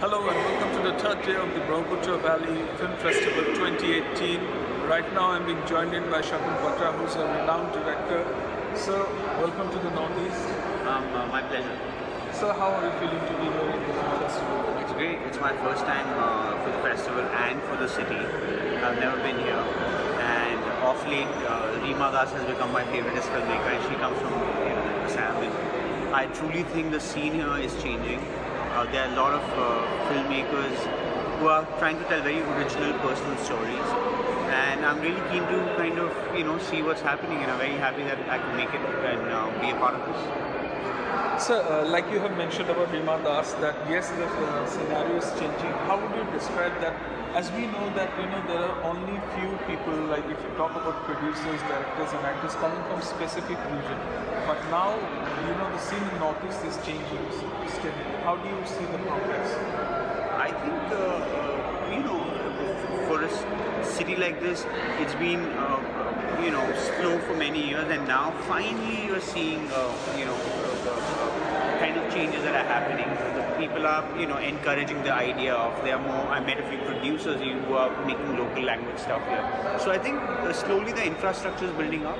Hello and welcome to the third day of the Brahmaputra Valley Film Festival 2018. Right now I'm being joined in by Shakun Batra, who's a renowned director. Sir, welcome to the Northeast. My pleasure. Sir, how are you feeling to be here in the film festival? It's great. It's my first time for the festival and for the city. I've never been here. And off late, Reema Das has become my favorite filmmaker, and she comes from Assam. And I truly think the scene here is changing. There are a lot of filmmakers who are trying to tell very original personal stories, and I'm really keen to kind of see what's happening, and I'm very happy that I can make it and be a part of this. Sir, like you have mentioned about Reema Das, that yes, the scenario is changing. How would you describe that? As we know that there are only few people, like if you talk about producers, directors and actors coming from specific region, but now the scene in Northeast is changing steadily. How do you see the progress? I think for a city like this, it's been slow for many years, and now finally you're seeing the kind of changes that are happening. The people are encouraging the idea of there are more. I met a few producers who are making local language stuff here. So I think slowly the infrastructure is building up,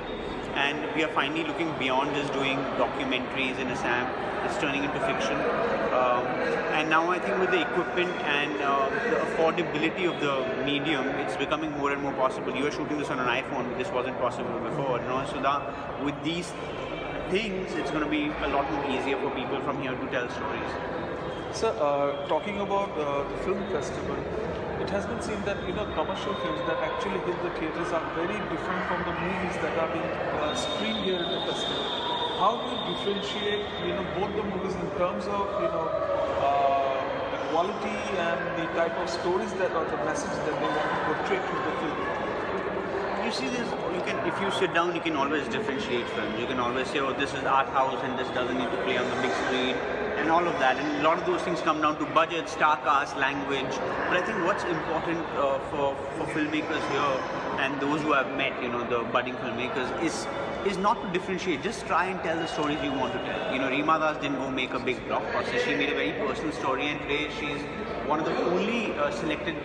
and we are finally looking beyond just doing documentaries in Assam. It's turning into fiction, and now I think with the equipment and the affordability of the medium, it's becoming more and more possible. You are shooting this on an iPhone. This wasn't possible before. So that with these things, it's going to be a lot more easier for people from here to tell stories. Sir, talking about the film festival, it has been seen that commercial films that actually hit the theaters are very different from the movies that are being screened here at the festival. How do you differentiate both the movies in terms of the quality and the type of stories that or the message that they want to portray through the film? You see this, if you sit down, you can always differentiate films. You can always say, oh, this is art house and this doesn't need to play on the big screen and all of that. And a lot of those things come down to budget, star cast, language. But I think what's important for filmmakers here and those who have met, the budding filmmakers is not to differentiate. Just try and tell the stories you want to tell. Reema Das didn't go make a big blockbuster. She made a very personal story, and today she's one of the only selected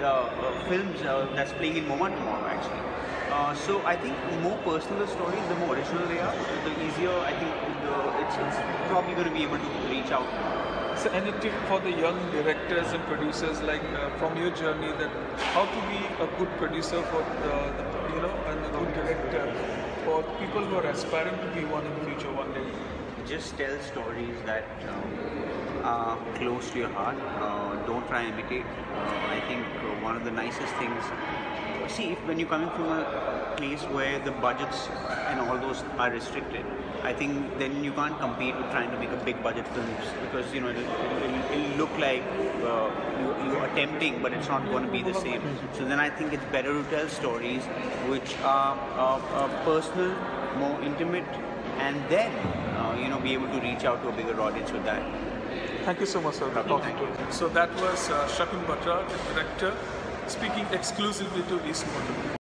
films that's playing in MoMA tomorrow, actually. So I think the more personal the stories, the more original they are, the easier I think it's probably going to be able to reach out. So any tip for the young directors and producers, like from your journey, that how to be a good producer for and a good director for people who are aspiring to be one in the future one day? Just tell stories that are close to your heart. Don't try and imitate. I think one of the nicest things. See, when you're coming from a place where the budgets and all those are restricted, I think then you can't compete with trying to make a big budget films, because it'll look like you're attempting, but it's not going to be the same. So then I think it's better to tell stories which are personal, more intimate, and then be able to reach out to a bigger audience with that. Thank you so much, sir. So that was Shakun Batra, the director, speaking exclusively to East Motor.